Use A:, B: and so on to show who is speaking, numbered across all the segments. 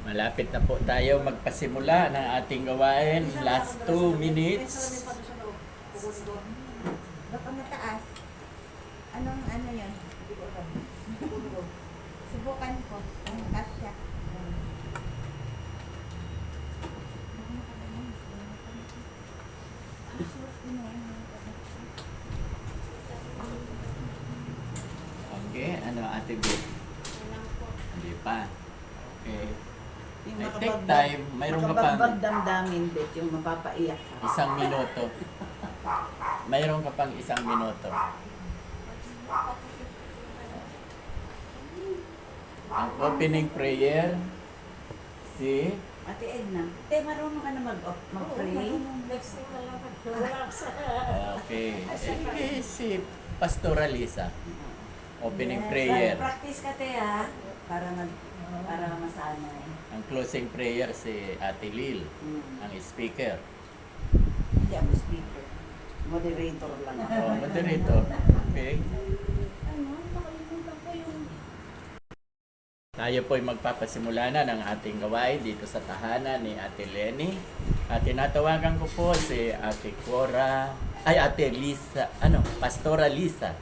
A: Malapit na po tayo magpasimula ng ating gawain. Last 2 minutes.
B: Baka mataas. Anong ano yun? Subukan ko. Ang kasya.
A: Okay, ano Ate B? Hindi pa. Okay.
C: Yung
A: I take time. Mayroon ka pang
C: makabagbag damdamin, Bet, yung mapapaiyak ka.
A: 1 minuto. Mayroon ka pang 1 minuto. Ang opening prayer, si
C: Ate Edna, marunong ka na mag-pray?
A: okay. Si Pastora Lisa. Opening prayer.
C: Practice ka, te, ha? Para masanay.
A: Ang closing prayer si Ate Lil, ang speaker.
C: Hindi ako speaker. Moderator lang ako.
A: Oh, moderator. Okay. Tayo po'y magpapasimula na ng ating gawain dito sa tahanan ni Ate Lenny. At tinatawagan ko po si Ate Cora, Ate Lisa, Pastora Lisa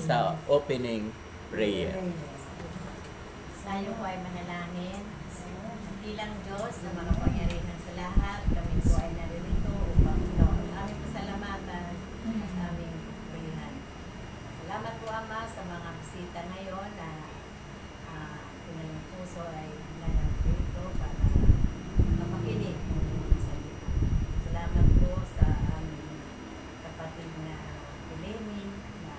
A: sa opening prayer.
D: Tayo po ay manalangin. Bilang Diyos na makapangyarihan sa lahat, kami po ay naririto upang ito ang aming pasalamatan at aming purihan. Salamat po, Ama, sa mga bisita ngayon na kanilang puso ay nanarito para mapakinig ng inyong salita. Salamat po sa aming kapatid na Eleni na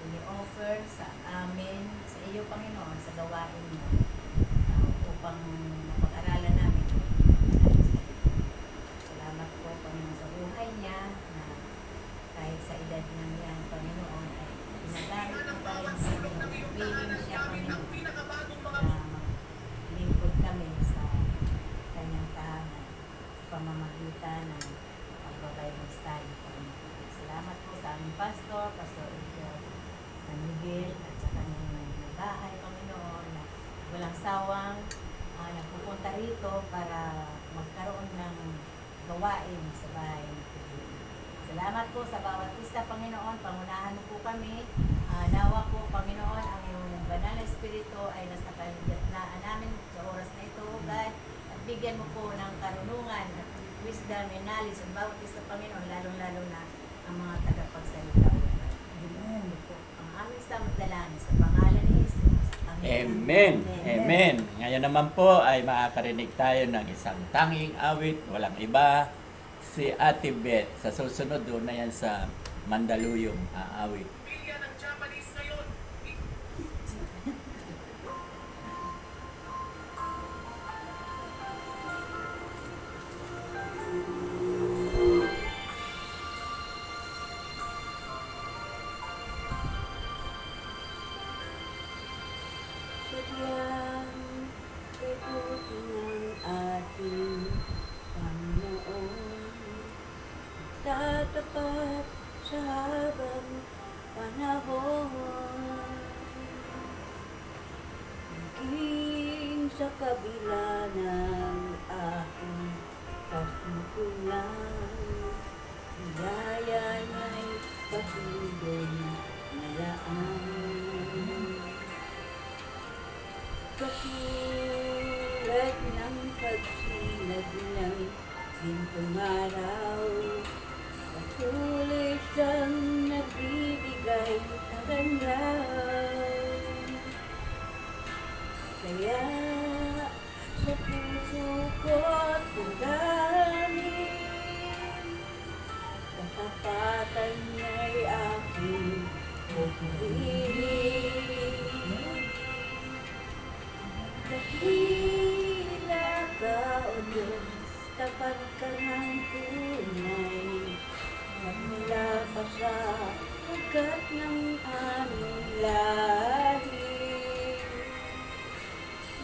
D: ini-offer sa amin, sa iyo, Panginoon, sa gawain mo upang mapag-aralan namin. Salamat po, Panginoon, sa buhay niya na kahit sa edad niya yan, Panginoon, ay pinagamit mo pa rin sa inyo. Willing siya, Panginoon, na lingkod kami sa kanyang tahanan sa pamamagitan ng pagbabayos tayo, Panginoon. Salamat po sa aming pastor, Pastor San Miguel, at sa kanyang bahay, Panginoon, na walang sawang nagpupunta rito para magkaroon ng gawain sa bahay ng Panginoon. Salamat po sa bawat isa, Panginoon. Pangunahan mo po kami. Nawa po, Panginoon, ang iyong banal na espiritu ay nasa kalagitnaan namin sa oras na ito, God. At bigyan mo po ng karunungan at wisdom and knowledge sa bawat isa, Panginoon, lalong-lalo na ang mga tagapagsalita. Amen po. Ang aming samdalangin sa pangalan ni Jesus.
A: Amen. Amen. Ngayon naman po ay makakarinig tayo ng isang tanging awit, walang iba, si Ate Beth. Sa susunod doon na yan sa Mandaluyong aawit.
C: Sadyang ikuti ng ating Panginoon, tatapat sa habang panahon. Hanggang sa kabila ng aking kasungkulan, hidaya niya'y patuloy na laan. Katulad ng pagsinag ng gintong araw, patuloy siyang nagbibigay ng ganyan. Kaya sa puso ko't damdamin, katapatan niya'y aking pupurihin. Dakila ka, O Diyos, tapat ka ng tunay, at mula pa sa ugat ng aming lahi.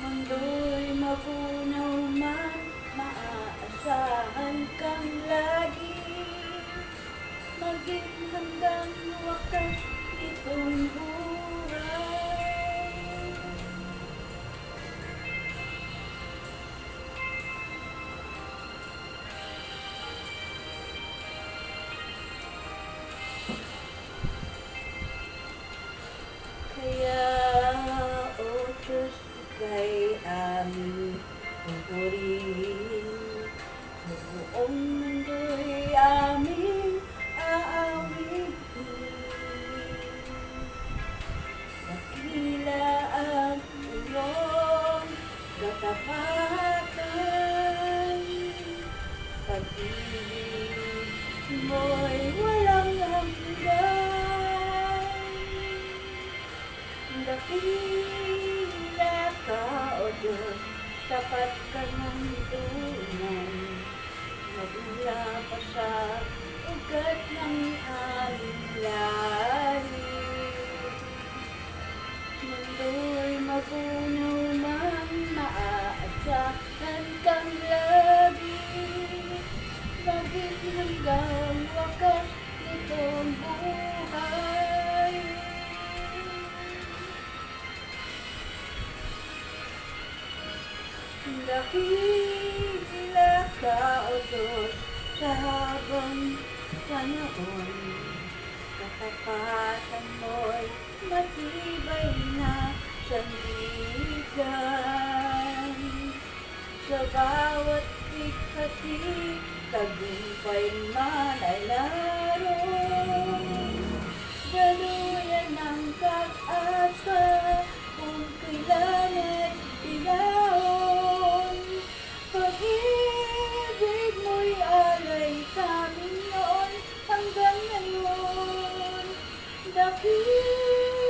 C: Mundo'y mapunaw man, maaasahan kang lagi, maging hanggang wakas itong buhay.
E: Dakila ka, O Diyos, tapat ka ng tunay. Magmula pa sa ugat ng aming lahit. Mundo'y magunaw man, maaasahan kang lagi. Bakit hanggang wakas nitong buhay? Dakila ka, O Diyos, sa habang panahon. Katapatan mo'y matibay na sandigan. Sa bawat ikati, tagumpay man ay naroon. Daluyan ng pag-asa kung kailan ay pinahon. Pag-ibig mo'y alay sa amin noon hanggang ngayon. Dakila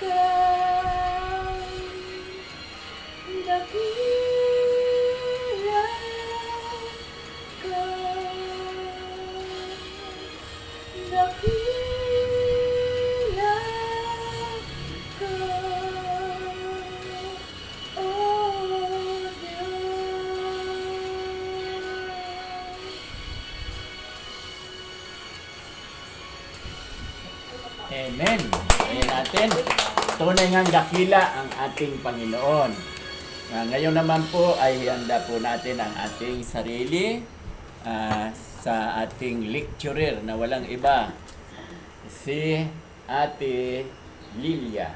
E: ka, dakila ka, dakila ka, O Diyos.
A: Amen. Ayan natin. Tunay ngang dakila ang ating Panginoon. Ngayon naman po ay handa po natin ang ating sarili sa ating lecturer na walang iba, si Ate Lilia.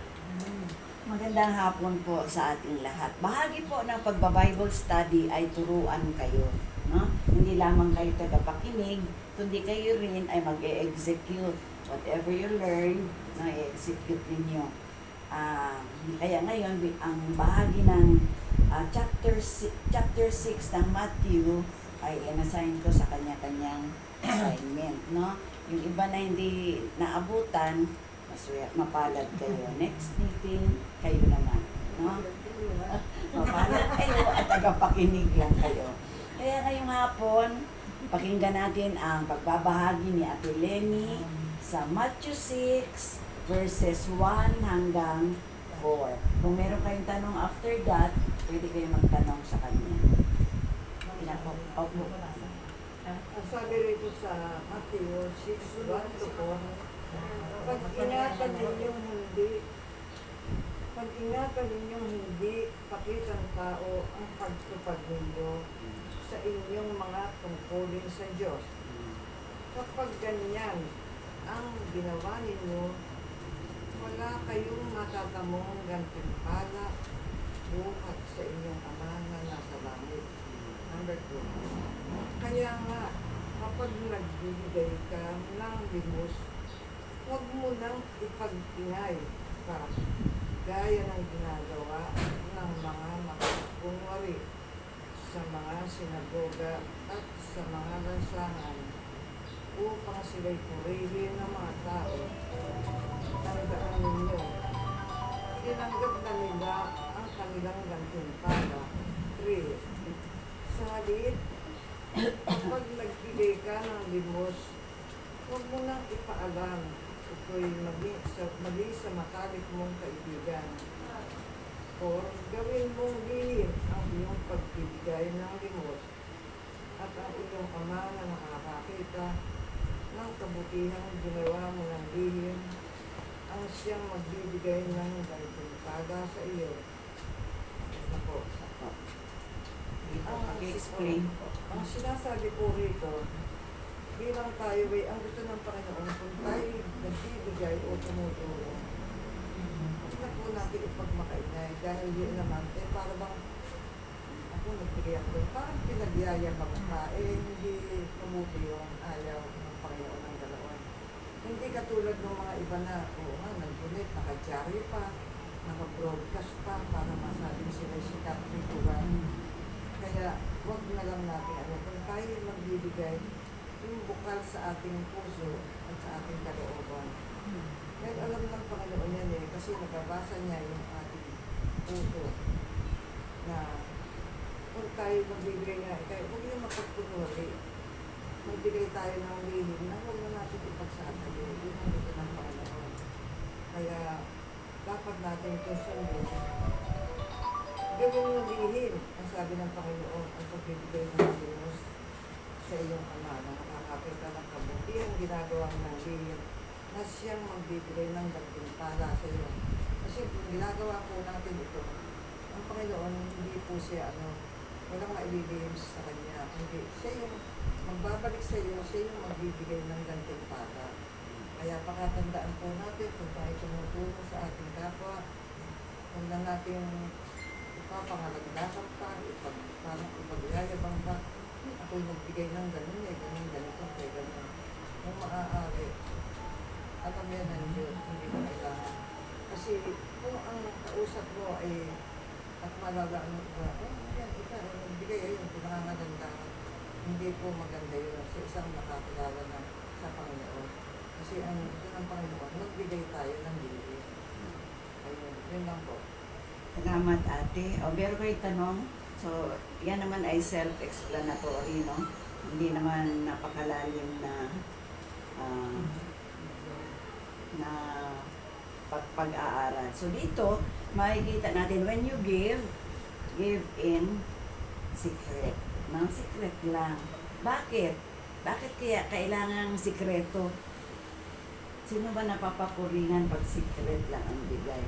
C: Magandang hapon po sa ating lahat. Bahagi po ng pagba-Bible study ay turuan kayo. No? Hindi lamang kayo tagapakinig, kundi kayo rin ay mag-e-execute. Whatever you learn, no, i-execute ninyo. Kaya ngayon, ang bahagi ng chapter 6 ng Matthew ay in-assign ko sa kanya-kanyang assignment. No? Yung iba na hindi naabutan, mapalad kayo. Next meeting, kayo naman. No? Mapalad kayo at tagapakinig lang kayo. Kaya ngayong hapon, pakinggan natin ang pagbabahagi ni Ate Lenny sa Matthew 6 verses 1 hanggang 4. Kung meron kayong tanong after that, pwede kayong magtanong sa kanya.
F: Ang sabi rito sa Matthew 6:1 to 4, pag-ingatan ninyong hindi pakitang tao ang pagtupad ninyo sa inyong mga tungkulin sa Diyos. Kapag ganyan ang ginawa ninyo, wala kayong matatamong gantimpala buhat sa inyong Ama na nasa langit. Number 2. Kaya nga, kapag nagbibigay ka ng limos, huwag mo nang ipagtingay ka gaya ng ginagawa ng mga makakunwari sa mga sinagoga at sa mga lansangan upang sila'y purihin ng mga tao. Tandaan ninyo, tinanggap na nila ang kanilang gantimpala. 3. Sa maliit, kapag nagbigay ka ng limos, huwag mo nang ipaalam. Ito'y mali sa matalik mong kaibigan. Or gawin mong lihim ang iyong pagbibigay ng limos at ang iyong Ama na nakakakita ng kabutihang ginawa mo ng lihim ang siyang magbibigay ng gantimpala sa iyo. Ako.
C: Explain.
F: Ang sinasabi po rito, bilang tayo ay ang gusto ng Panginoon kung tayo nagbibigay o tumutulong. Huwag na po natin ipagmakainay dahil yun naman, para bang ako nagbigay ako, parang pinagyayabang ka, hindi tumuti yung ayaw ng Panginoon ng galawan. Hindi katulad ng mga iba na, nag-donate, naka-diary pa, naka-broadcast pa, para masabing sila sikat ritual. Kaya huwag na lang natin, kung tayo magbibigay, yung bukal sa ating puso at sa ating kalooban. Kaya alam kasi nababasa niya yung ating puso na kung tayo magbibigay nga, kaya huwag yung mapagpunuli. Magbigay tayo ng lihim na huwag na natin ipagsasalo. Yun ang gusto ng Panginoon. Kaya dapat natin ito sundin. Gawin yung lihim, ang sabi ng Panginoon, ang pagbibigay ng Diyos sa iyong ama na nakakapit ka ng kabutihan ginagawa ng lihim na siyang magbibigay ng gantimpala sa iyo. Kasi kung ginagawa po natin ito, ang Panginoon hindi po siya walang maililihim sa Kanya. Hindi. Siya yung magbabalik sa iyo, siya yung magbibigay ng gantimpala. Kaya pakatandaan po natin kung tayo tumutulong sa ating kapwa, kung lang natin ipapangalaglakan pa, parang ipagyayabang pa. Ako'y nagbigay ng ganun ganito, kaya ganun. Kung maaari, alam yan ng Diyos, hindi mo kailangan. Kasi kung ang kausap mo ay at malagaan mo ba, yan, nagbigay ayun, pinangangalandakan. Hindi po maganda yun sa isang nakakilala na sa Panginoon. Kasi ang gusto ng Panginoon, magbigay tayo ng bibig. Ayun, yun lang po.
C: Salamat ate. O, pero kayo tanong, so yan naman ay self-explanatory, no? Hindi naman napakalalim na pag-aaral. So dito, makikita natin, when you give in secret. Nang secret lang. Bakit? Bakit kaya kailangan sikreto? Sino ba napapapuringan pag secret lang ang bigay?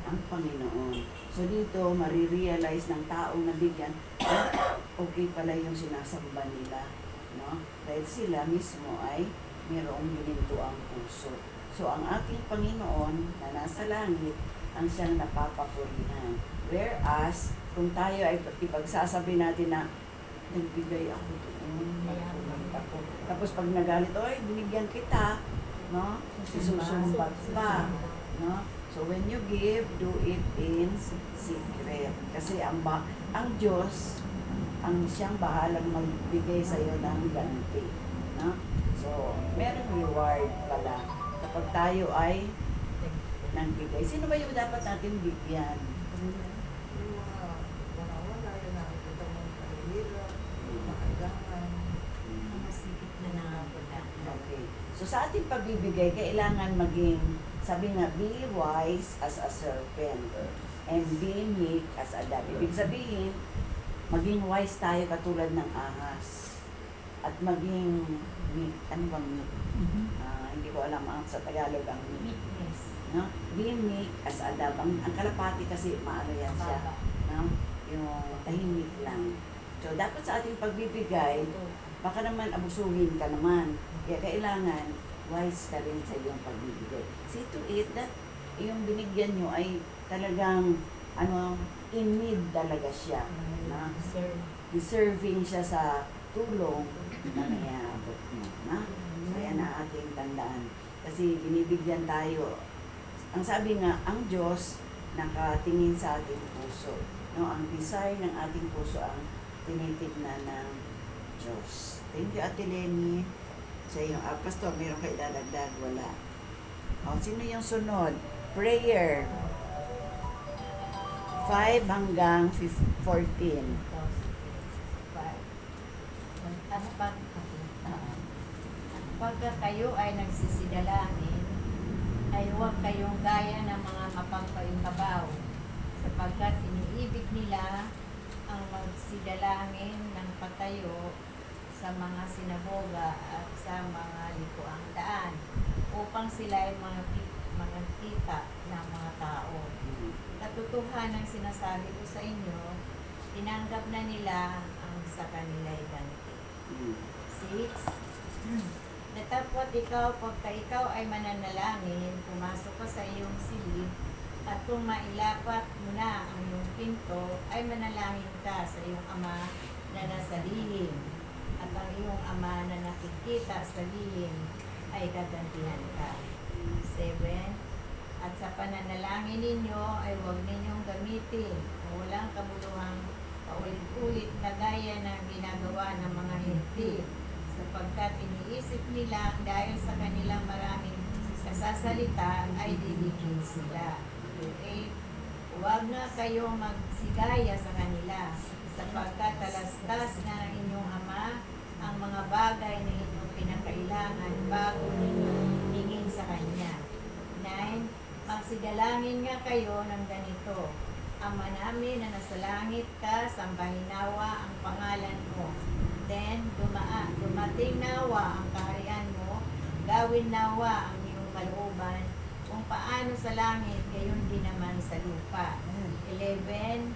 C: Ang Panginoon. So dito, marirealize ng taong nabigyan, okay pala yung sinasamba nila. No? Dahil sila mismo ay mayroong hininto ang puso. So ang ating Panginoon na nasa langit, ang siyang napapapurihan. Whereas, kung tayo ay ipagsasabi natin na nagbigay ako doon, ako. Tapos pag nagalit, oy, binigyan kita, no? Isusumbat pa, no? So when you give, do it in secret. Kasi ang Diyos, ang siyang bahalang magbigay sa iyo ng ganti, no? So, merong reward pala kapag tayo ay nagbigay. Sino ba yung dapat natin bigyan?
F: Yung mga wala, yun nakikita mong kahihirap, makailangan.
D: Masikip na nakapula.
C: Okay. So sa ating pagbibigay, kailangan maging, sabi nga, be wise as a serpent and be meek as a dove. Ibig sabihin, maging wise tayo katulad ng ahas. At maging meek. Ano bang meek? Hindi ko alam sa Tagalog ang meek.
D: Meekness.
C: No? Be meek as a dove. Ang kalapati kasi maano yan siya. No? Yung tahimik lang. So dapat sa ating pagbibigay, baka naman abusuhin ka naman. Kaya kailangan wise ka rin sa iyong pagbibigay. See to it that yung binigyan nyo ay talagang in need talaga siya. Na deserving siya sa tulong na naiabot mo. Na? So yan ang ating tandaan. Kasi binibigyan tayo. Ang sabi nga, ang Diyos nakatingin sa ating puso. No? Ang desire ng ating puso ang tinitignan ng Diyos. Thank you, Ate Lenny. Sa iyong Pastor, meron kayo dadagdag? Wala. O, sino yung sunod? Prayer. 5 hanggang 14.
D: Pagka kayo ay nagsisidalangin, ay huwag kayong gaya ng mga mapagpainkabaw, sapagkat iniibig nila ang magsidalangin ng patayo sa mga sinagoga at sa mga likuang daan, upang sila ay mga kita ng mga tao. Katotohanan sinasabi ko sa inyo, tinanggap na nila ang sa kanila'y ganti. 6. Datapwat ikaw, pagka ikaw ay mananalangin, pumasok ka sa iyong silid, at kung mailapat mo na ang iyong pinto, ay manalangin ka sa iyong Ama na nasa lihim, at ang iyong Ama na nakikita sa lihim ay gagantihan ka. 7. At sa pananalangin ninyo ay huwag ninyong gamitin o walang kabuluhang paulit-ulit na gaya ng ginagawa ng mga hintil, sapagkat iniisip nila dahil sa kanilang maraming nagsasalita ay didigin sila. 8. Huwag na kayong magsigaya sa kanila, sapagkat talastas na ng inyong Ama ang mga bagay na inyong pinakailangan bago ninyo hingin sa Kanya. 9. Magsigalangin nga kayo ng ganito: Ama namin na nasa langit ka, sambahin nawa ang pangalan mo. 10. Dumating nawa ang kaharian mo, gawin nawa ang iyong kalooban, kung paano sa langit, gayon din naman sa lupa. 11.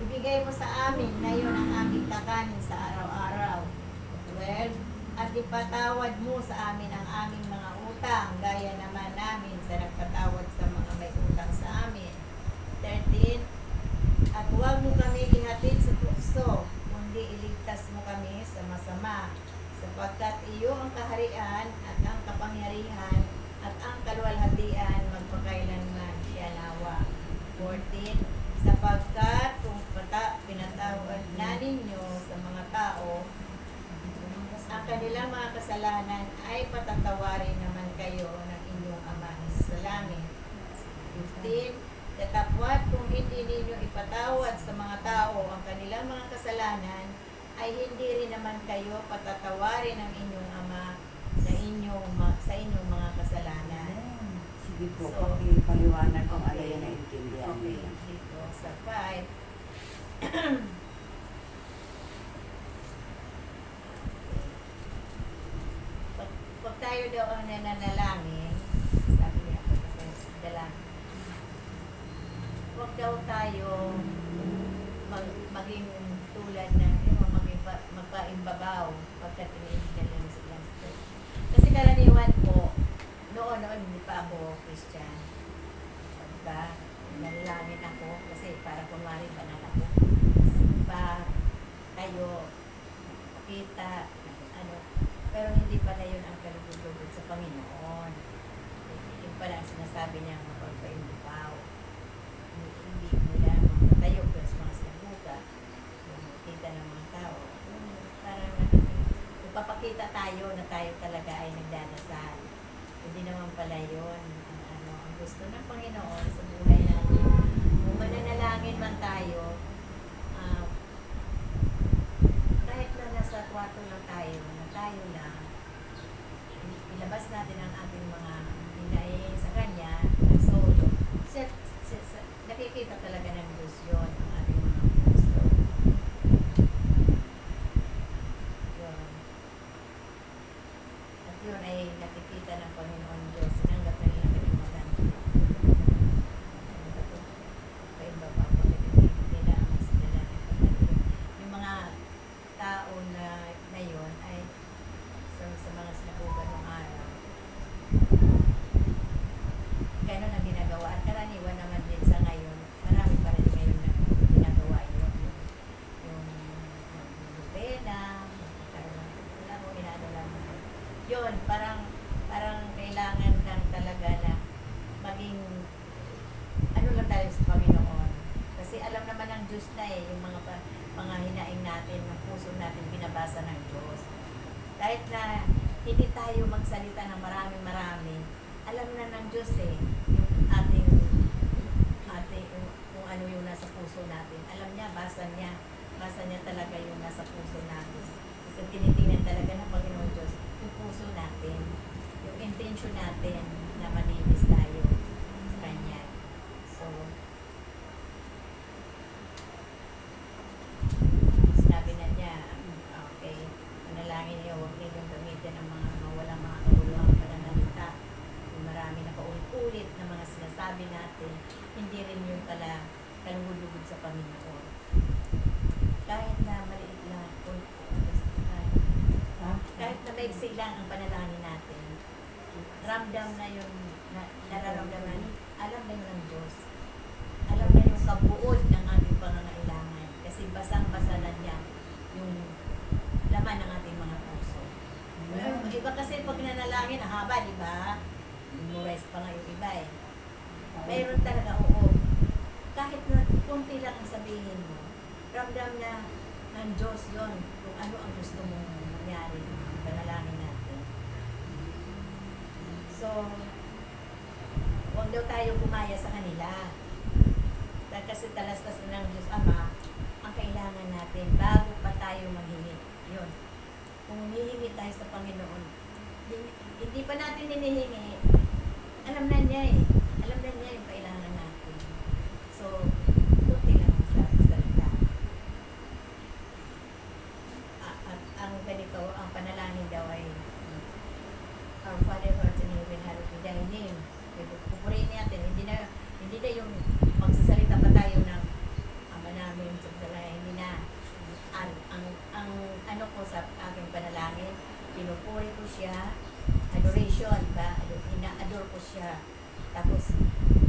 D: Ibigay mo sa amin ngayon ang aming kakanin sa araw-araw. 12. At ipatawad mo sa amin ang aming mga utang, gaya naman namin sa nagpatawad sa mga may utang sa amin. 13. At huwag mo kami ihatid sa tukso, kundi iligtas mo kami sa masama, sapagkat iyo ang kaharian at ang kapangyarihan at ang kaluwalhatian magpakailanman, siya nawa. 14. Sapagkat kung pinatawad na ninyo sa mga tao ang kanilang mga kasalanan, ay patatawarin naman kayo ng inyong Ama sa langit. 15. Datapwat kung hindi ninyo ipatawad sa mga tao ang kanilang mga kasalanan, ay hindi rin naman kayo patatawarin ng inyong Ama sa inyong mga kasalanan.
C: Sige po,
D: So,
C: paliwanag kung ano
D: okay.
C: yung naintindihan
D: Okay,
C: nila.
D: dito sa 5. Pag tayo daw ang nananalangin, sabi niya, dalangin, huwag daw tayo maging tulad ng magpaimbabaw pagka tinitignan lang sila. Kasi karaniwan po, noon hindi pa ako Christian. Pagka nanalangin ako, kasi para kunwari banal ako. Simba, tayo, kita, ano, pero hindi pala yun ang kalugod-lugod sa Panginoon. Yung pala ang sinasabi niya magpaimbabaw. Hindi nila tayo pero sa mga sinabuga, kita ng mga tao. Parang magpapakita tayo na tayo talaga ay nagdadasal. Hindi naman pala yun ang gusto ng Panginoon sa buhay natin. Kung mananalangin man tayo, kahit na nasa kwarto lang tayo, na tayo lang, ilabas natin ang ating mga hinaing sa Kanya, ng solo. Nakikita talaga ng Diyos yun, ang ating mga puso. Yun. At yun ay nakikita ng Panginoon Diyos. Sinanggap na nila kanyang maganda. Paimbabaw pa nila ang sinalangin pagdating. Yung mga tao na yun ay sa mga sinabugan ng araw. Ganon ang ginagawa. At karaniwan naman din sa ngayon, marami pa rin ngayon na ginagawa yun. Yung lupena, wala mo inaano lang. Yun, parang kailangan lang talaga na maging ano lang tayo sa Panginoon. Kasi alam naman ng Diyos na yung mga hinaing natin, ng puso natin, binabasa ng Diyos. Kahit na hindi tayo magsalita ng marami, alam na ng Diyos yung ating kung ano yung nasa puso natin. Alam niya, basa niya talaga yung nasa puso natin. Kasi tinitingnan talaga ng Panginoon Diyos yung puso natin, yung intention natin na maninis tayo sa Kanya. So, sinabi na niya, okay, manalangin niyo, huwag ninyong gamitin ang mga walang mga kabuluhang pananalita. Yung marami na paulit-ulit na mga sinasabi natin, hindi rin yung pala kalugod-lugod sa Panginoon. Kahit na maliit lang, kahit na maigsi lang ang panalangin natin, ramdam na yung nararamdaman, alam na yun ng Diyos. Alam na yung kabuod ng ating pangangailangan. Kasi basang-basa na niya yung laman ng ating mga puso. Iba kasi pag nanalangin, ang haba, di ba? Memorize pa nga yung iba Mayroon talaga, oo. Kahit na kunti lang ang sabihin mo, ramdam na ng Diyos yun kung ano ang gusto mong mangyari. Panalangin natin. So, So, huwag daw tayo gumaya sa kanila. Dahil kasi talastas na ng Diyos Ama ang kailangan natin bago pa tayo maghingi. Yun. Kung humihingi tayo sa Panginoon, hindi pa natin hinihingi, alam na niya eh. Alam na niya yung kailangan natin. So, kunti lang ang salita. At ang ganito, ang panalangin daw ay Our Father who art in heaven, hallowed be thy name. Pupurihin natin, hindi na yung magsasalita pa tayo ng Ama namin sa dalay, hindi na. Ang ano ko sa aking panalangin, pinupuri ko siya, adoration, ba? Ina-adore ko siya. Tapos,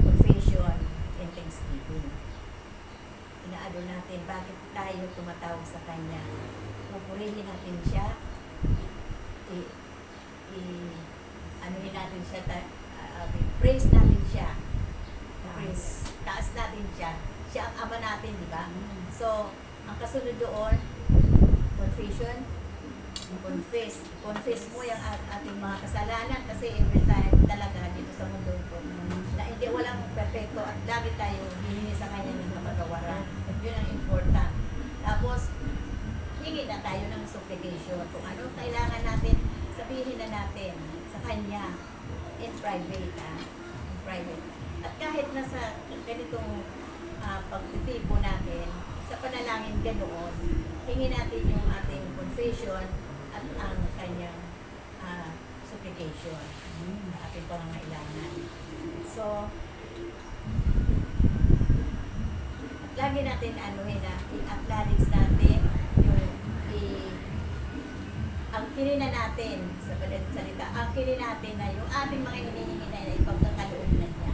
D: confession and thanksgiving. Ina-adore natin, bakit tayo tumatawag sa Kanya. Pupurihin natin siya, anuhin natin siya, praise natin siya. Praise, taas natin siya. Siya ang Ama natin, di ba? So, ang kasunod doon, confession, confess mo yung ating mga kasalanan kasi every time talaga dito sa mundo ko na hindi walang perfecto at lagi tayo hihingi sa Kanya ng kapagawaran. Yun ang important. Tapos, hingi na tayo ng supplication. Kung anong kailangan natin, sabihin na natin sa Kanya in private. In private. At kahit nasa ganitong pagtitipo natin, sa panalangin ganoon, hingi natin yung ating confession at ang kanyang supplication, ating pangangailangan. So, lagi natin i-acknowledge natin yung ang kinina natin sa salita, ang kinina natin na yung ating mga hinihingi na ipagkakaloob na niya.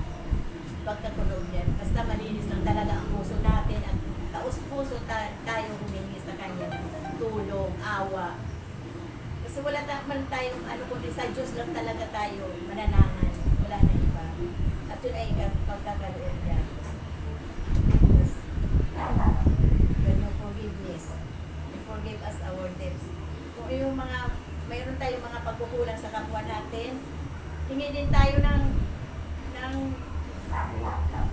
D: Pagkakuloob niya. Basta malinis lang talaga ang puso natin at taus-puso tayo humingi sa kanya ng tulong, awa. Kasi wala man tayong kundi sa Diyos lang talaga tayo mananangan. Wala na iba. At yun ay pagkakaloob niya. When you forgiveness, you forgive us our debts. Kung yung mayroon tayong mga pagkukulang sa kapwa natin, hingi din tayo ng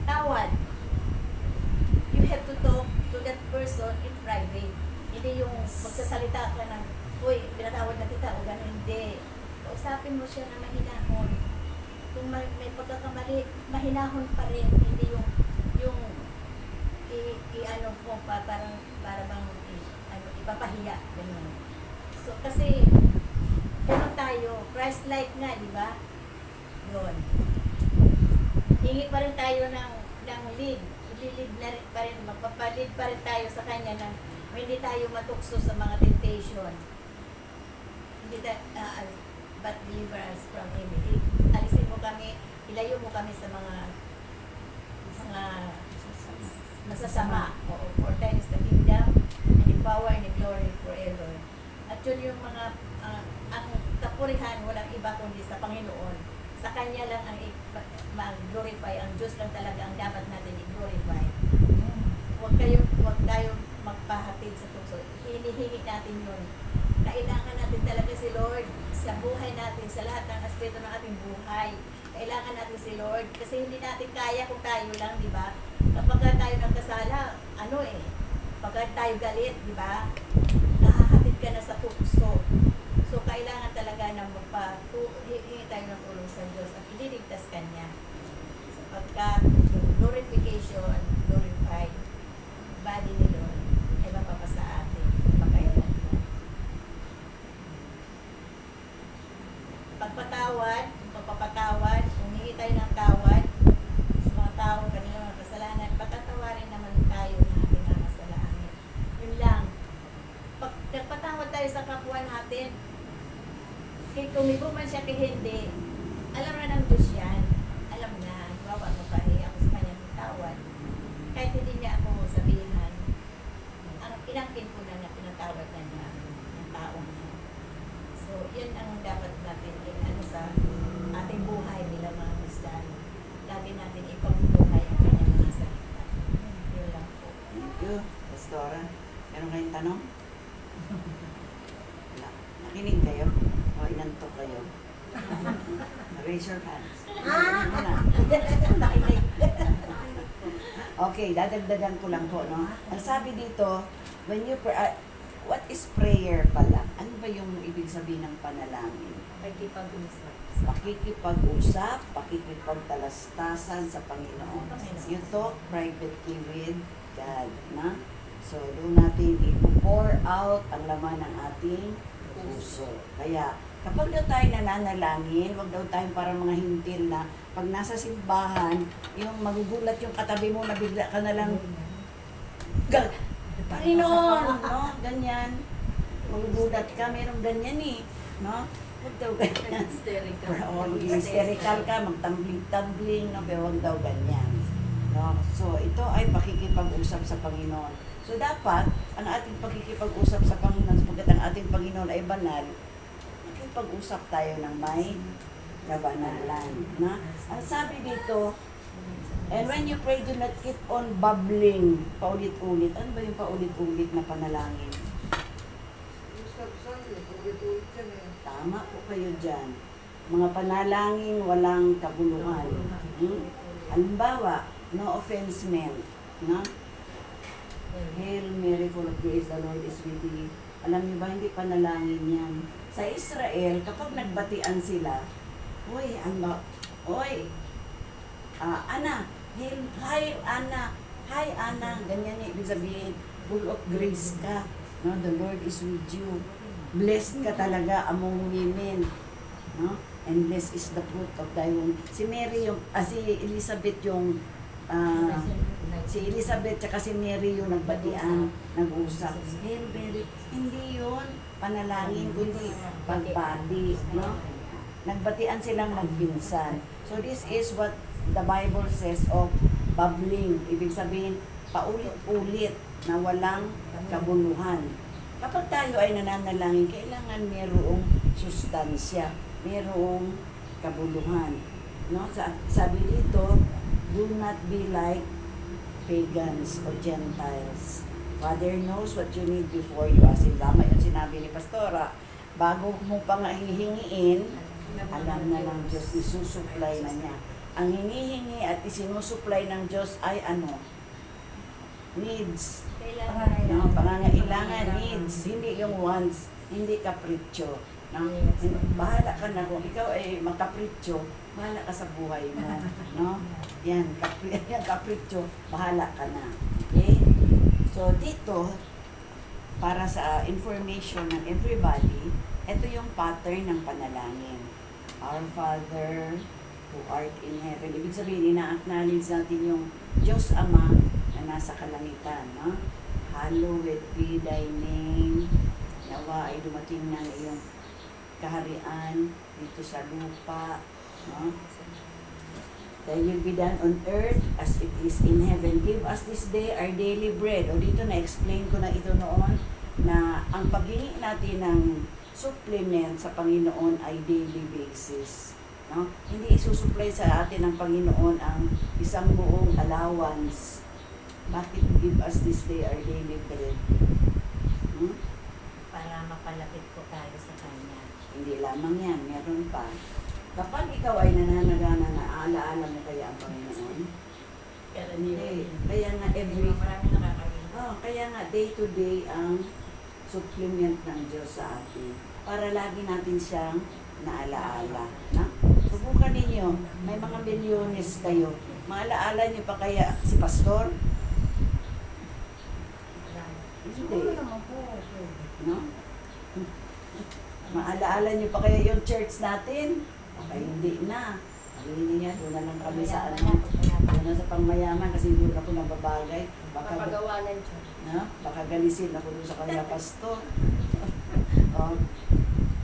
D: tawad. You have to talk to that person in private. Hindi yung magsasalita ka ng, uy, pinatawad na kita, o gano'n, hindi. Kausapin mo siya na mahinahon. Kung may pagkakamali, mahinahon pa rin. Hindi yung i-ano po pa, para bang ipapahiya. Ganun. So, kasi, gano'n tayo, Christ-like nga, di ba? Yun. Hingi pa rin tayo ng lead. Ililid na rin pa rin, magpapalid pa rin tayo sa Kanya na hindi tayo matukso sa mga temptation. Hindi but deliver us from evil. Alisin mo kami, ilayo mo kami sa mga masasama. For thine is the kingdom, and the power, and the glory forever. At yun yung mga, ang kapurihan, walang iba kundi sa Panginoon. Sa Kanya lang ang mag-glorify, ang Diyos lang talaga ang dapat natin i-glorify. Huwag tayo magpahatid sa tukso. Hinihingi natin yun. Kailangan natin talaga si Lord sa buhay natin, sa lahat ng aspeto ng ating buhay. Kailangan natin si Lord kasi hindi natin kaya kung tayo lang, di ba? Kapag tayo nagkasala, pagka tayo galit, di ba? Nahahatid ka na sa tukso. So, kailangan talaga na hingi tayo ng tulong sa Diyos at ililigtas ka niya. Pagka glorification, glorified, body ni Lord, ay mapapasa atin, makailan mo. Pagpapatawad, humingi tayo ng tawad sa mga tao, kanilang mga kasalanan, patatawarin naman tayo ng ating mga kasalanan. Yun lang. Pag nagpatawad tayo sa kapwa natin, kumibo man siya kay hindi, alam na ng Diyos yan. Alam na, bawa magpahi ako sa kanyang tawad. Kahit hindi niya ako sabihan, ang inangkin ko na pinatawad na niya ang taong niya. So, yun ang dapat natin sa ating buhay bilang mga Kristiyano. Lagi natin ipagbuhay ang kanyang mga salita. Yun lang po.
C: Thank you, Pastora. Meron kayong tanong? Wala. Nakinig kayo? O inantok kayo? Raise your hands.
B: Ah!
C: Nakinig. Okay, dadagdagan ko lang po, no? Ang sabi dito, when you what is prayer pala? Ano ba yung ibig sabihin ng panalangin?
D: Pagkipag-usap.
C: Pakikipag-usap, pakikipagtalastasan sa Panginoon. You talk privately with God, na? So, doon natin i-pour out ang laman ng ating puso. Kaya, kapag daw tayo nananalangin, wag daw tayong parang mga hintil na pag nasa simbahan, yung magugulat yung katabi mo na bigla ka na lang, Panginoon, no? Ganyan. Magugulat ka, merong ganyan eh, no? Huwag daw ganyan. Oo, hysterical ka, magtambling-tambling, no? Pero huwag daw ganyan. No? So, ito ay pakikipag-usap sa Panginoon. So, dapat, ang ating pakikipag-usap sa Panginoon, sapagkat ang ating Panginoon ay banal, makipag-usap tayo ng may kabanalan. Na? Ang sabi dito, and when you pray, do not keep on babbling, paulit-ulit. Ano ba yung paulit-ulit na panalangin?
F: Yung sabi, ulit-ulit yan eh.
C: Tama po kayo dyan. Mga panalangin, walang kabuluhan. Halimbawa, no offense meant, no? Hail Mary, full of grace, the Lord is with thee. Alam niyo ba, hindi panalangin yan. Sa Israel, kapag nagbatian sila, Oy, Ana, hail, hi, Ana, ganyan yung ibig sabihin, full of grace ka, no? The Lord is with you. Blessed ka talaga among women, no? And blessed is the fruit of thy womb. Si Mary yung, si Elizabeth yung, si Elizabeth tsaka si Mary yung nagbatian, nag-usap. Hail Mary, hindi yun panalangin, kundi pagbati, no? Nagbatian silang magpinsan. So this is what the Bible says of babbling. Ibig sabihin, paulit-ulit na walang kabuluhan. Kapag tayo ay nananalangin, kailangan mayroong sustansya, mayroong kabuluhan. No? Sabi dito, do not be like pagans or Gentiles. Father knows what you need before you ask Him. Tama yung sinabi ni Pastora, bago mo pa nga hihingiin, alam na ng Diyos, isusupply na niya. Ang hinihingi at isinusupply ng Diyos ay ano? Needs. No, pangangailangan, needs. Hindi yung wants, hindi kapritsyo. No? Bahala ka na kung ikaw ay makapritsyo, bahala ka sa buhay mo. No? Yan, kapritsyo, bahala ka na. Okay? So dito, para sa information ng everybody, ito yung pattern ng panalangin. Our Father who art in heaven. Ibig sabihin, ina-acknowledge natin yung Diyos Ama na nasa kalangitan. No? Hallowed be thy name. Nawa ay dumating na iyong kaharian dito sa lupa. No? Thy will be done on earth as it is in heaven. Give us this day our daily bread. O dito na-explain ko na ito noon na ang paghingi natin ng supplement sa Panginoon ay daily basis. No? Hindi isusupply sa atin ng Panginoon ang isang buong allowance. Bakit give us this day our daily bread?
D: Para mapalapit po tayo sa Kanya.
C: Hindi lamang yan, meron pa. Kapag ikaw ay nananagana na alaala mo kaya ang Panginoon, hindi. Kaya nga kaya nga day to day ang supplement ng Diyos sa atin para lagi natin siyang naalaala. Na? Subukan ninyo, may mga milyones kayo. Maalaala niyo pa kaya si Pastor? Hindi. No? Maalaala niyo pa kaya yung church natin? Okay, hindi na. Sabihin niya, doon na lang kami sa ano. Doon na sa pangmayaman kasi doon ako nababagay. Baka
E: Papagawanan siya.
C: no? Baka galisin ako doon sa kanya pastor. Oh.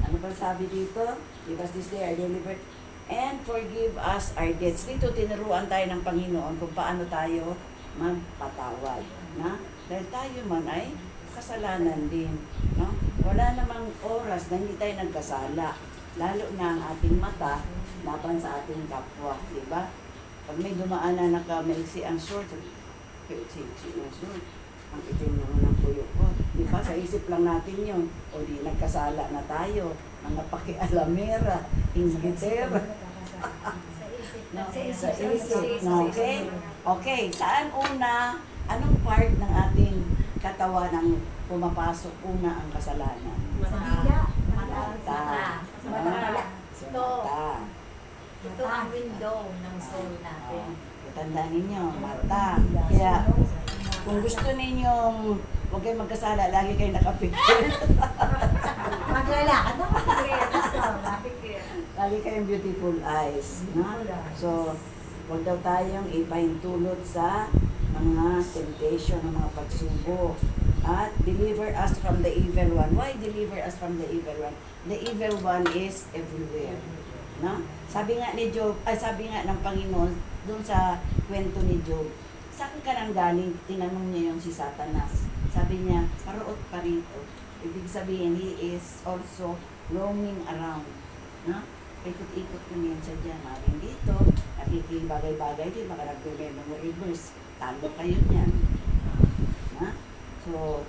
C: Ano pa sabi dito? Give us this day our daily bread and forgive us our debts. Dito tinuruan tayo ng Panginoon kung paano tayo magpatawad. Na? Dahil tayo man ay kasalanan din. No? Wala namang oras na hindi tayo nagkasala. Lalo na ang ating mata laban sa ating kapwa. Diba? Pag may dumaan na nakamelsi ang sword, si ang sword. Ang itim naman ng puyo ko. Di ba? Sa isip lang natin yun. O di, nagkasala na tayo. Mga pakialamera, inggitera.
D: Sa isip
C: No,
D: kasi.
C: sa isip. No, okay? Okay, saan una, anong part ng ating katawan ang pumapasok una ang kasalanan?
D: Sa dila.
C: Mata.
D: Sa mata.
C: Sa
D: Ito.
C: mata.
D: Ito ang window ng soul natin.
C: Tandaan ninyo, mata. Kaya, kung gusto ninyong huwag kayong magkasala, lagi kayong nakapikit.
D: Maglalakad na makikita. Gusto, makikita.
C: Lagi kayong beautiful eyes. No? So, huwag daw tayong ipahintulot sa mga temptation, ng mga pagsubok. At deliver us from the evil one. Why deliver us from the evil one? The evil one is everywhere. No? Sabi nga ni Job, sabi nga ng Panginoon doon sa kwento ni Job, saan ka nang galing? Tinanong niya yung si Satanas. Sabi niya, paroot pa rito. Ibig sabihin, he is also roaming around. No? Ikot-ikot lang yan siya dyan. Maring dito, nakikibagay-bagay din, baka nag-remember reverse. Talo kayo niyan. Ha? So,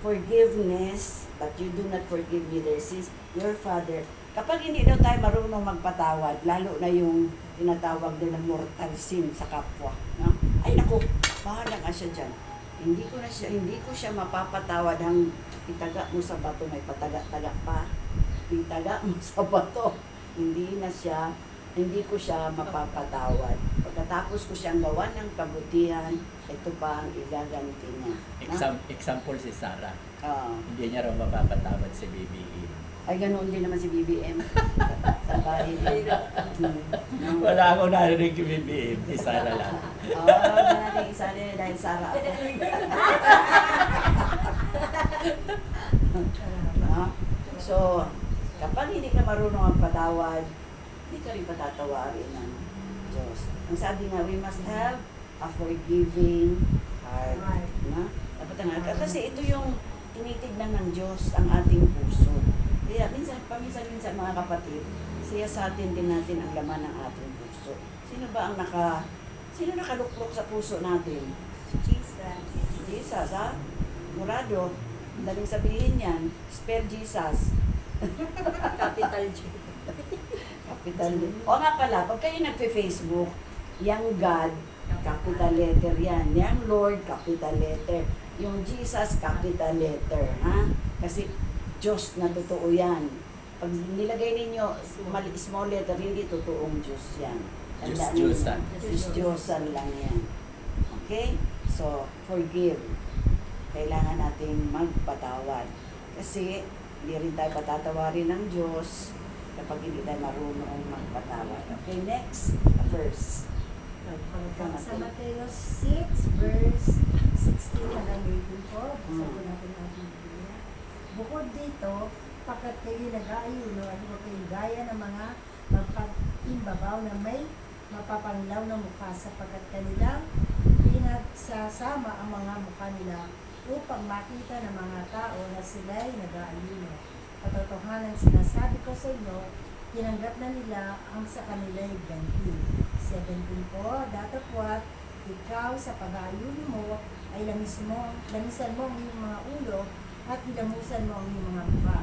C: forgiveness, but you do not forgive me their sins, your Father. Kapag hindi daw tayo marunong magpatawad, lalo na yung tinatawag din ng mortal sin sa kapwa. No? Ay naku, bahala ka siya dyan. Hindi ko siya mapapatawad hang itaga mo sa bato, may pataga-taga pa. Itaga mo sa bato. Hindi ko siya mapapatawad. Pagkatapos ko siyang gawa ng kabutihan, ito pa ang igaganti niya.
A: Example si Sarah.
C: Ah.
A: Hindi niya raw mapapatawad si BBE.
C: Ay, ganoon din naman si BBM. Sa bahay din.
A: Wala akong narinig yung BBE. Si Sarah lang.
C: Oo, natin isa din dahil Sarah ako. Ah, so, kapag hindi ka marunong magpatawad, hindi ka rin patatawarin ng Diyos. Ang sabi nga, we must have a forgiving heart. Na? Dapat ang kasi ito yung tinitignan ng Diyos ang ating puso. Kaya paminsan-minsan mga kapatid, siya sa atin din natin ang laman ng ating puso. Sino nakaluklok sa puso natin?
D: Jesus.
C: Jesus, ha? Murado. Daling sabihin yan, spell Jesus.
D: Capital G.
C: Capital. O nga pala, pag kayo nagpe-Facebook, yung God, capital letter yan. Yung Lord, capital letter. Yung Jesus, capital letter. Ha? Kasi Diyos na totoo yan. Pag nilagay ninyo small letter, hindi totoong Diyos yan. Tandaan ninyo.
A: Diyos-Diyosan.
C: Diyos-Diyosan lang yan. Okay? So, forgive. Kailangan nating magpatawad. Kasi, hindi rin tayo patatawarin ng Diyos kapag hindi tayo marunong magpatawad. Okay, next verse.
D: Sa Mateo 6, verse 16 hanggang 18 po. Buksan po natin ang ating Biblia. Bukod dito, pagkat kayo nag-aayuno at huwag kayong gaya ng mga magpag-imbabaw na may mapapanglaw na mukha sapagkat kanilang pinagsasama ang mga mukha nila upang makita ng mga tao na sila'y nag-aayuno. Katotohanan sinasabi ko sa inyo, tinanggap na nila ang sa kanila'y ganti. 17 po, datapwat, ikaw sa pag-aayuno mo ay lamisan mo ang iyong mga ulo at hilamusan mo ang iyong mga mukha.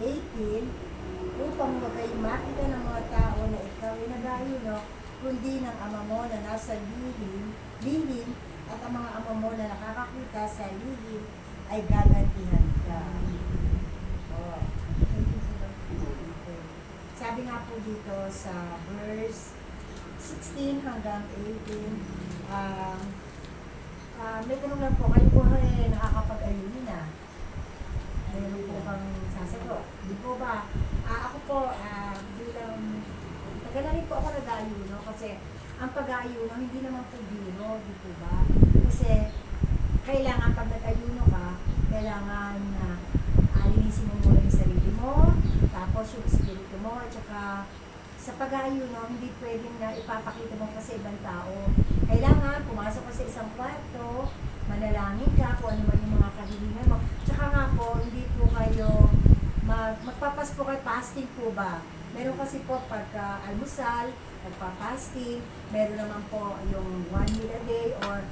D: 18, upang huwag kayong makita ng mga tao na ikaw ay nag-aayuno, kundi ng ama mo na nasa lihim, at ang mga ama mo na nakakakita sa lihim ay gagantihan ka. Oh. Sabi nga po dito sa verse 16 hanggang 18, may tanong lang po, kayo po ay nakakapag-ayunin na. Mayroon po bang sasagot? Di po ba? Ako po, bilang, tagal na rin po ako nag-ayuno kasi ang pag-ayuno, hindi naman po biro, di po ba? Kasi kailangan pag nag-ayuno ka, kailangan na alinisin mo muna yung sarili mo, tapos yung espiritu mo, at saka sa pag-aayuno, hindi pwedeng na ipapakita mo pa sa ibang tao. Kailangan pumasok ka sa isang kwarto, manalangin ka kung ano man yung mga kahilingan mo. Tsaka nga po, hindi po kayo magpapas po kayo, fasting po ba? Meron kasi po pagka almusal, nagpa-fasting, meron naman po yung 1 meal a day or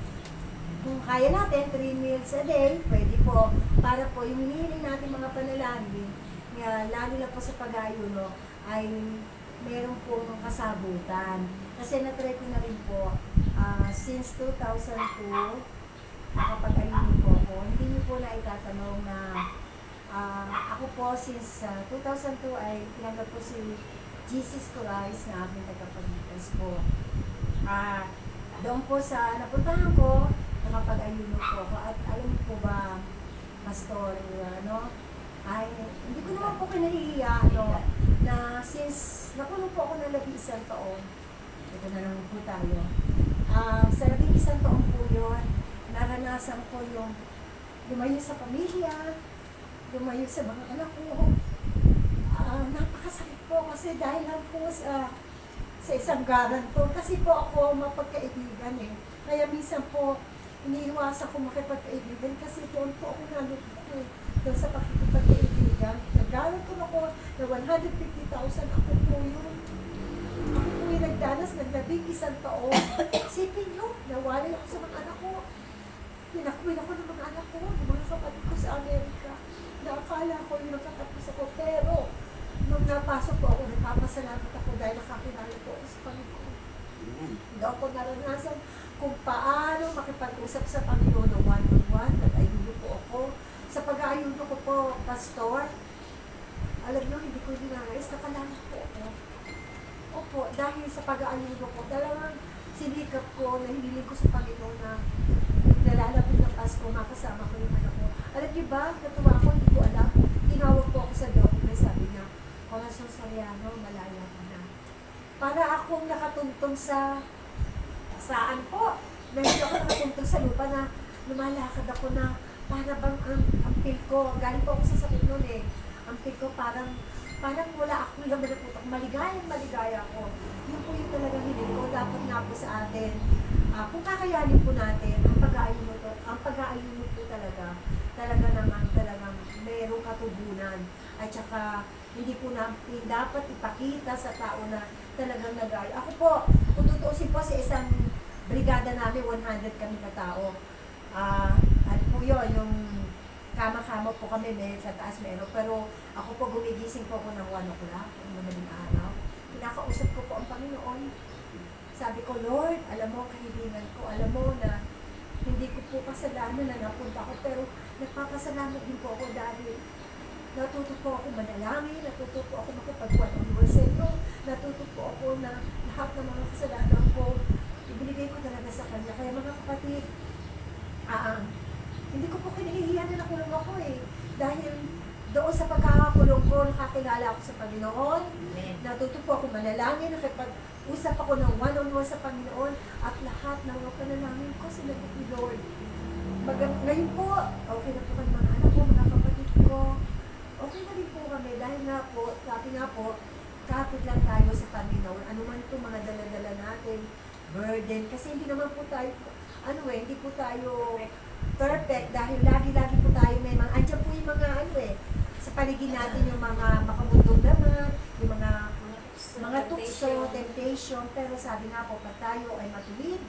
D: kung kaya natin, 3 meals a day, pwede po, para po yung hinihiling natin mga panalangin, lalo na po sa pag-ayuno, ay
E: meron po ng kasabutan. Kasi na-try ko na rin po, since 2002, nakapag-ayun po ako. Hindi niyo po na itatanong na ako po since 2002 ay tinanggap ko si Jesus Christ na aking tagapagligtas po. Doon po sa napuntahan ko, nakapag-ayuno po ako. At alam niyo po ba, Pastor, ay hindi ko naman po kinahihiya, na since nakulong po ako ng 11 taon, ito na naman po tayo. Sa 11 taon po yun, naranasan ko yung lumayo sa pamilya, lumayo sa mga anak ko. Napakasakit po kasi dahil lang po sa isang garantor. Kasi po ako mapagkaibigan eh. Kaya minsan po, iniiwasan ko makipagkaibigan kasi doon po ako naluloko eh. Doon sa pakikipagkaibigan. Nagalan ko ako na 150,000 ako po yun. Ako po yung nagdanas ng 11 taon. Sipin nyo, nawalay ako sa mga anak ko. Pinakuin ako ng mga anak ko, ng mga kapatid ko sa Amerika. Naakala ko yung nakatapos ako. Pero, nung napasok po ako, nagpapasalamat ako dahil nakakilala po ako sa Panginoon. Hindi ako naranasan kung paano makipag-usap sa Panginoon ng one-on-one. Nag-ayuno po ako. Sa pag-aayuno ko po, Pastor, alam nyo, hindi ko dinanais, nakalala po ako. Opo, dahil sa pag-aayuno ko, talagang sinikap ko, nahihiling ko sa Panginoon na naglalapit ng Pasko, makasama ko yung anak ko. Alam niyo ba, natuwa ako, hindi ko alam. Tinawag po ako sa document, sabi niya, Corazon Soriano, malaya ka na. Para akong nakatuntong sa saan po. Medyo ako nakatuntong sa lupa na lumalakad ako na para bang ang feel ko, galing po ako sa sakit noon eh. Ang feel ko parang wala akong laman na putok. Maligaya ako. Yun po yung talagang hiling ko. Dapat nga po sa atin, kung kakayanin po natin, ang pag-aayuno po talaga naman talagang mayroong katubunan. At saka, hindi po natin dapat ipakita sa tao na talagang nag-aayon. Ako po, kung tutuusin po sa isang brigada namin, 100 kami na tao. Ano po yun, yung kama-kama po kami, may sa taas meron. Pero ako po, gumigising po ako ng 1 o'clock, ng madaling araw. Pinakausap ko po ang Panginoon. Sabi ko, Lord, alam mo, kahilingan ko, alam mo na hindi ko po kasalanan na napunta ko, pero nagpapasalamat din po ako dahil natuto po ako manalangin, natuto po ako makipag-one-on-one sa inyo, natuto po ako na lahat ng mga kasalanan ko, ibinigay ko talaga sa Kanya. Kaya mga kapatid, hindi ko po kinahihiyan na nakulong ako eh. Dahil doon sa pagkakakulong ko, nakakilala ako sa Panginoon, natuto po ako manalangin, nakipag-usap ako ng one-on-one sa Panginoon, at lahat ng mga panalangin ko, sinagot ni Lord. Ngayon po, okay na po kami mga anak ko, mga kapatid ko, okay na rin po kami, dahil nga po, sabi nga po, kapit lang tayo sa Panginoon, ano man itong mga dala-dala natin, burden, kasi hindi naman po tayo, hindi po tayo perfect, dahil lagi-lagi po tayo may mga, andyan po yung mga sa paligid natin yung mga makamundong naman, yung mga tukso, temptation, pero sabi nga po, pag tayo ay matuwid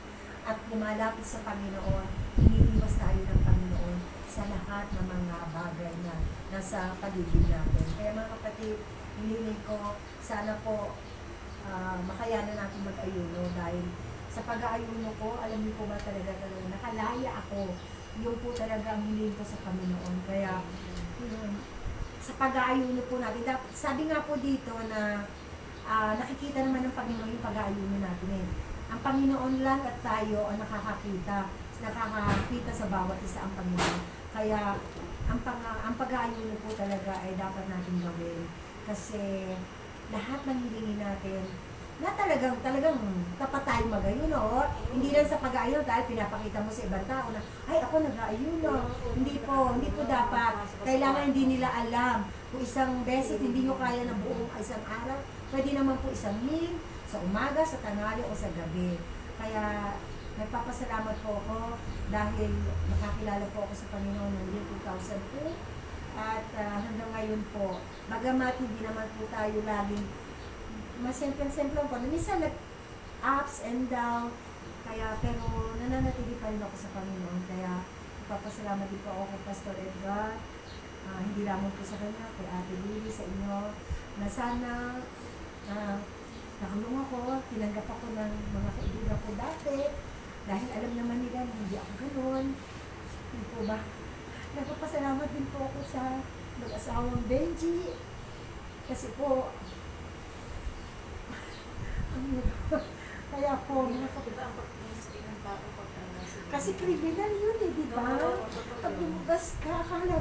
E: at lumalapit sa Panginoon, iniiwas tayo ng Panginoon sa lahat ng mga bagay na nasa paligid natin. Kaya mga kapatid, hinihiling ko, sana po makayanan natin mag-ayuno dahil sa pag-aayuno ko, alam niyo po ba talaga nakalaya ako. Yung po talaga ang hiling ko sa Panginoon. Kaya, sa pag-aayuno po natin, sabi nga po dito na nakikita naman ng Panginoon yung pag-aayuno natin eh. Ang Panginoon lang at tayo ang nakakakita sa bawat isa ang Panginoon. Kaya, ang pag-aayuno po talaga ay dapat natin gawin. Kasi, lahat ng hilingin natin, na talagang tapat tayo mag-ayuno. Hindi lang sa pag-aayuno dahil pinapakita mo sa ibang tao na, ay ako nag-aayuno. Hindi po dapat. Kailangan hindi nila alam. Kung isang beses hindi nyo kaya ng buong isang araw, pwede naman po isang meal, sa umaga, sa tanghali o sa gabi. Kaya nagpapasalamat po ako dahil nakakilala po ako sa Panginoon ng year 2002. At hanggang ngayon po, bagamat hindi naman po tayo laging masimple-simple po. Minsan ups and down. Kaya, pero nananatili pa rin ako sa Panginoon. Kaya, papasalamat din po ako kay Pastor Edgar. Hindi lamang po sa kanya, kay Ate Lily, sa inyo, na sana tinanggap ako ng mga kaibigan ko dati. Dahil alam naman nila na hindi ako ganun. Hindi po ba? Nagpapasalamat din po ako sa mag-asawang Benji. Kasi po, kaya po, kasi kriminal yun eh, di ba? Pag lumabas ka, akala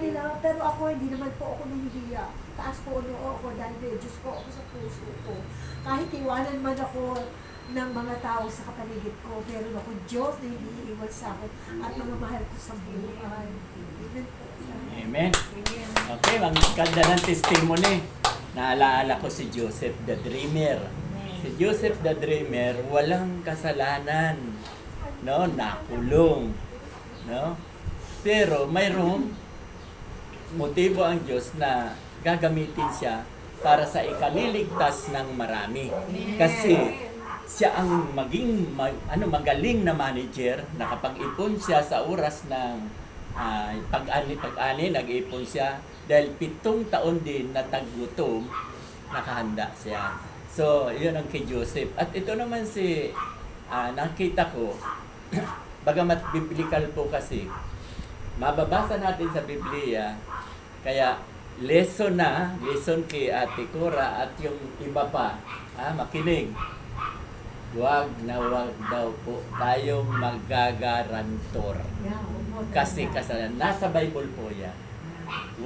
E: nila, pero ako hindi naman po ako nahihiya. Taas po noo ako dahil may Diyos po ako sa puso ko. Kahit iwanan man ako ng mga tao sa kapaligid ko, meron ako Diyos na iniiwan sa akin at mga mahal ko sa buhay. Amen po.
A: Amen. Okay, ang ganda ng testimony. Naalaala ko si Joseph the Dreamer. Si Joseph the Dreamer, walang kasalanan. No, nakulong. No? Pero mayroong motibo ang Diyos na gagamitin siya para sa ikaliligtas ng marami. Kasi siya ang magaling na manager, nakapag-ipon siya sa oras ng pag-ani, nag-ipon siya dahil 7 taon din na taggutom, nakahanda siya. So, yun ang kay Joseph. At ito naman si, nakita ko, bagamat biblical po kasi, mababasa natin sa Biblia, kaya lesson kay Ate Cora at yung iba pa, makinig. Wag na wag daw po tayong magagarantor. Kasi kasalanan, nasa Bible po yan.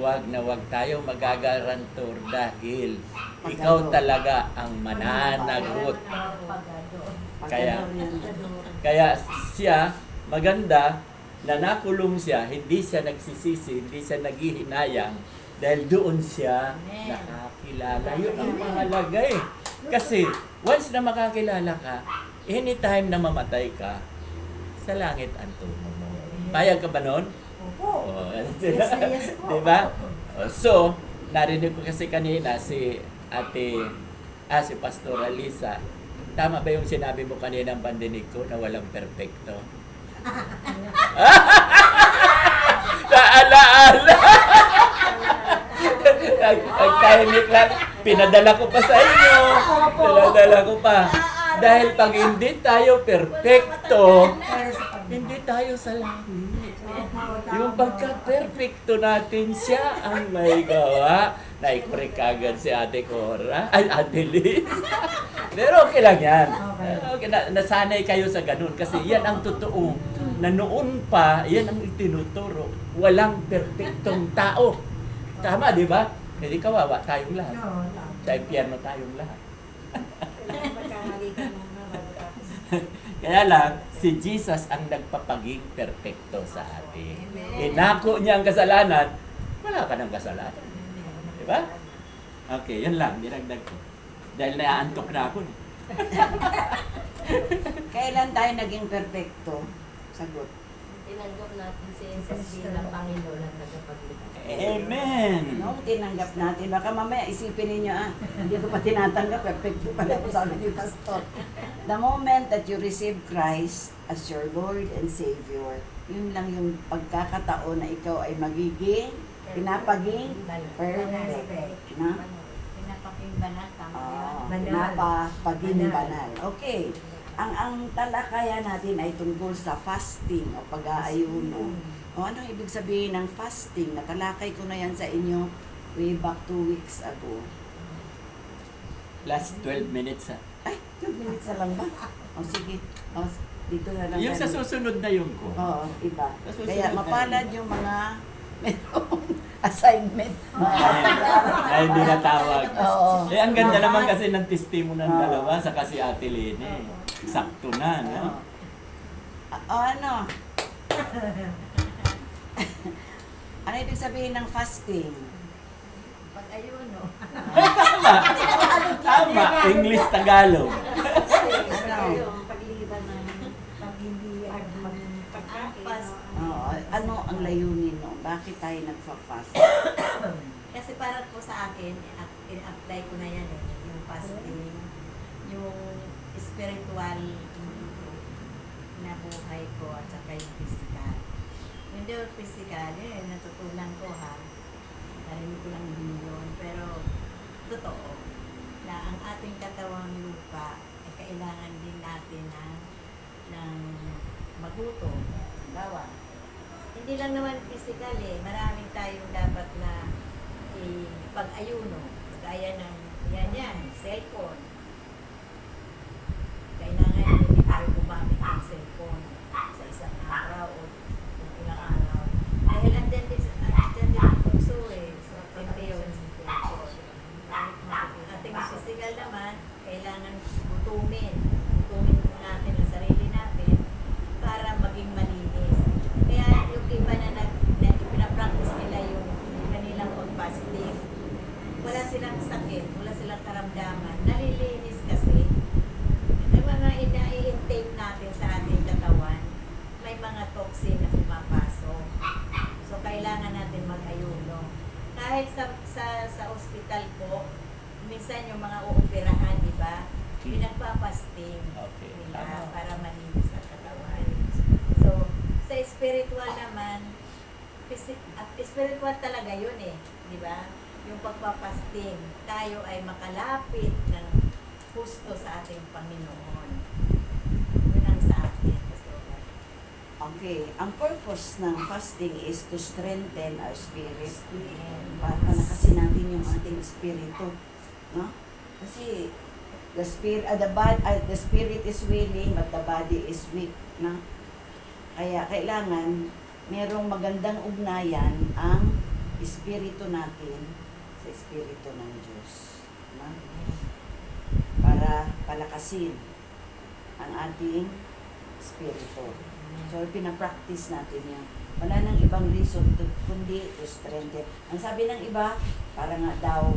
A: Wag na wag tayo magagarantor dahil ikaw talaga ang mananagot. Kaya siya, maganda na nakulong siya, hindi siya nagsisisi, hindi siya naghihinayang dahil doon siya nakakilala. Yun ang mahalaga eh. Kasi once na makakilala ka, anytime na mamatay ka, sa langit ang tungo mo. Payag ka ba nun?
E: Opo.
A: Oh,
E: Yes po.
A: diba? So, narinig ko kasi kanina si si Pastor Alisa. Tama ba yung sinabi mo kanina ng pandinig ko na walang perfecto? Naalaala! Nag-timing lang. Pinadala ko pa sa inyo. Pinadala ko pa. Dahil pag hindi tayo perfecto, hindi tayo sa langit. Yung pagka-perfecto natin, siya ang may gawa. Naik-correct agad si Ate Cora. Ay, Ate Liz. Pero okay lang yan. Okay, nasanay kayo sa ganun. Kasi yan ang totoo. Na noon pa, yan ang itinuturo. Walang perfectong tao. Tama, di ba? Hindi kawawa tayong lahat. Sa impyerno tayong lahat. Kaya lang, si Jesus ang nagpapaging perfecto sa atin. Inako niya ang kasalanan, wala ka ng kasalanan. Di ba? Okay, yun lang, dinagdag ko. Dahil naaantok na ako.
C: Kailan tayo naging perfecto? Sagot.
D: Tinanggap natin si Jesus bilang Panginoon at tagapagligtas.
A: Amen!
C: No, tinanggap natin. Baka mamaya isipin ninyo, hindi ko pa tinatanggap, perfecto pala po sabi ni Pastor. The moment that you receive Christ as your Lord and Savior, yun lang yung pagkakataon na ikaw ay magiging, pinapaging perfect. Na?
D: Pinapaging banal, tama yan.
C: Pinapaging banal. Okay. Ang talakayan natin ay tungkol sa fasting o pag-aayuno. O anong ibig sabihin ng fasting? Natalakay ko na yan sa inyo way back 2 weeks ago.
A: Last 12 minutes
C: Ay, 2 minutes na lang ba? O sige, o, dito na lang.
A: Yung sa susunod na yung ko.
C: Oo, iba.
A: Sa susunod
C: Kaya
A: na
C: mapalad yung mga merong assignment.
A: Ay, hindi natawag.
C: Oo.
A: Eh, ang ganda naman kasi ng testimony ng dalawa sa kasi Ate Lene. Sakto na, no?
C: Ano? Ano ibig sabihin ng fasting?
D: Pag-ayun, no?
A: Tama, English, Tagalog.
C: Ano?
D: Pagliban ng pagkakas.
C: Ano ang layunin no? Bakit tayo nagfa-fast?
D: Kasi para po sa akin, in-apply ko na yan eh. Yung fasting, yung spiritual na buhay ko at saka yung physical. Yung physical, yun, natutunan ko ha. Narinig ko lang din yun. Pero, totoo. na ang ating katawang lupa ay kailangan din natin ng magutom. Halimbawa, hindi lang naman physical maraming tayong dapat na ipag-ayuno. Gaya ng cellphone. Kailangan hindi tayo gumamit ng cellphone sa isang araw o kung ilang araw. Dahil andyan din ang tukso so temptation sa cellphone. Ating physical naman, kailangan gutumin. Gutumin natin ang sarili natin para maging malinis. Kaya yung iba na pinapractice nila yung kanilang pag-fasting, wala silang sakit, wala silang karamdaman, nalilinis kasi. Yung mga ina-intake natin sa ating katawan, may mga toxin na pumapasok. So, kailangan natin mag-ayuno. Kahit sa ospital po, minsan yung mga uoperahan, di ba? Pinagpapasting
A: Okay.
D: nila
A: Tama.
D: para malinis ang katawan. So, sa spiritual naman, spiritual talaga yun di ba? Yung pagpapasting, tayo ay makalapit ng husto sa ating Panginoon. Yun ang sa atin.
C: Okay, ang purpose ng fasting is to strengthen our spirit.
D: Amen.
C: Para palakasin natin yung ating espiritu, no? Kasi the spirit is willing but the body is weak, no? Kaya kailangan merong magandang ugnayan ang espiritu natin sa espiritu ng Diyos, no? Para palakasin ang ating espiritu. So, pinapractice natin yan. Wala nang ibang reason kundi to strengthen. Ang sabi ng iba, para nga daw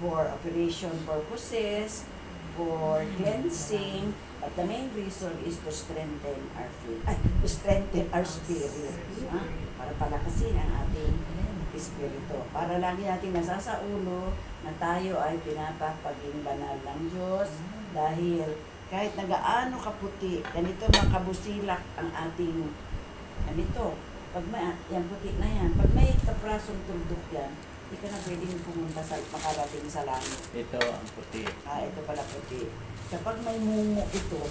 C: for operation purposes, for cleansing, but the main reason is to strengthen our faith, to strengthen our spirit. Ha? Para palakasin ang ating espiritu. Para lagi natin nasasaulo na tayo ay pinapapaging banal ng Diyos dahil kahit nagaano kaputi, ganito makabusilak ang ating ganito. Pag may, yan puti na yan, pag may kaprasong tuldok yan, hindi ka na pwedeng pumunta sa makarating sa langit.
A: Ito ang puti.
C: Ito pala puti. Kapag may mumo ito,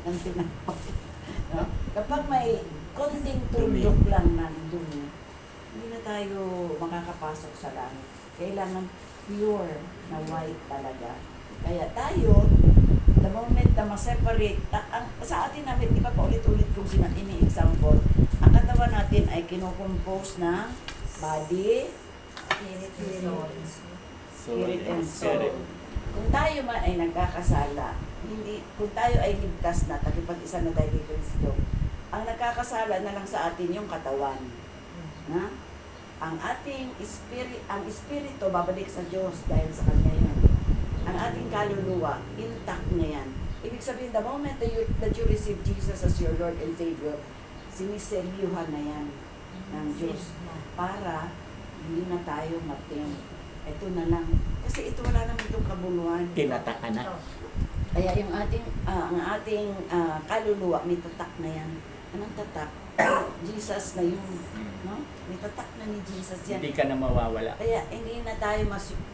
C: ng tinapay, no? Kapag may konting tuldok lang ng dumi, hindi na tayo makakapasok sa langit. Kailangan pure na white talaga. Kaya tayo, the moment na ma-separate, sa atin namin, di ba pa ulit-ulit kung ini-example, ang katawan natin ay kinocompose ng body,
D: Spirit and soul.
C: spirit and soul.
A: Spirit.
C: Kung tayo man ay nagkakasala, kung tayo ay ligtas na, takipag-isa na tayo kay Kristo, ang nagkakasala na lang sa atin yung katawan. Na? Ang ating ang espiritu babalik sa Diyos dahil sa Kanya yun. Ang ating kaluluwa, intact na yan. Ibig sabihin, the moment that you receive Jesus as your Lord and Savior, siniselyuhan na yan ng Diyos para hindi na tayo mating. Ito na lang. Kasi ito wala naman itong kabuluhan.
A: Tinataka na.
C: Kaya yung ang ating kaluluwa, may tatak na yan. Anong tatak? Jesus na yun. No? May tatak na ni Jesus yan.
A: Hindi ka na mawawala.
C: Kaya hindi na tayo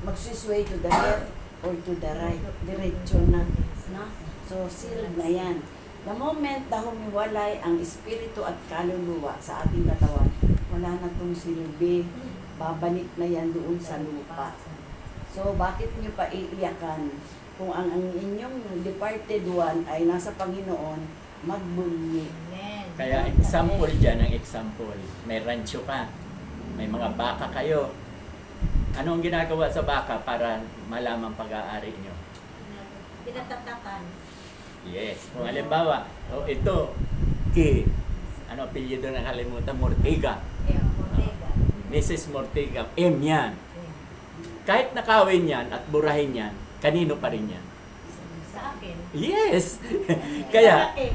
C: magsisway to the left or to the right. Diretso na. No? So, sealed na yan. The moment na humiwalay ang espiritu at kaluluwa sa ating katawan, wala na itong silbi. Babalik na yan doon sa lupa. So, bakit nyo pa iiyakan? Kung ang inyong departed one ay nasa Panginoon, magbunyi.
D: Amen.
A: Kaya example dyan, ang example. May rancho ka. May mga baka kayo. Ano ang ginagawa sa baka para malaman pag-aari nyo?
D: Pinatatakan.
A: Yes. Kung halimbawa, ito, ano apelyido na kalimutan? Mortiga.
D: Ortega.
A: Mrs. Mortiga. M yan. Kahit nakawin yan at burahin yan, kanino pa rin yan?
D: Sa akin.
A: Yes! Kaya,
D: Sa akin.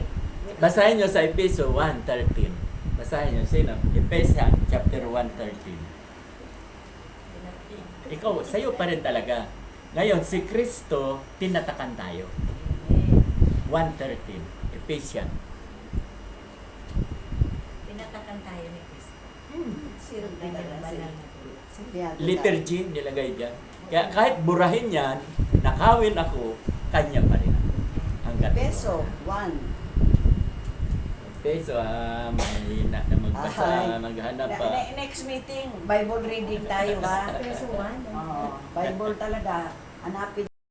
A: basahin nyo sa Efeso 1:13. Basahin nyo, sino? Efeso chapter 1:13. Ikaw, sa'yo pa rin talaga. Ngayon, si Kristo, tinatakan tayo. 1:13. Ephesians.
D: Pinatakan tayo ni Kristo.
C: Sealed na
D: Kanyang
C: talaga.
D: banal na Diyos.
C: Sabihan
A: Letter G, nilagay dyan. Kaya kahit burahin yan, nakawin ako, kanya pa rin ako. Hanggat
C: Peso, 1.
A: Peso, mahina na magbasa,
C: Ay.
A: maghanap pa.
C: Next meeting, Bible reading tayo ha.
D: Peso 1.
C: Oo, Bible talaga. Hanapin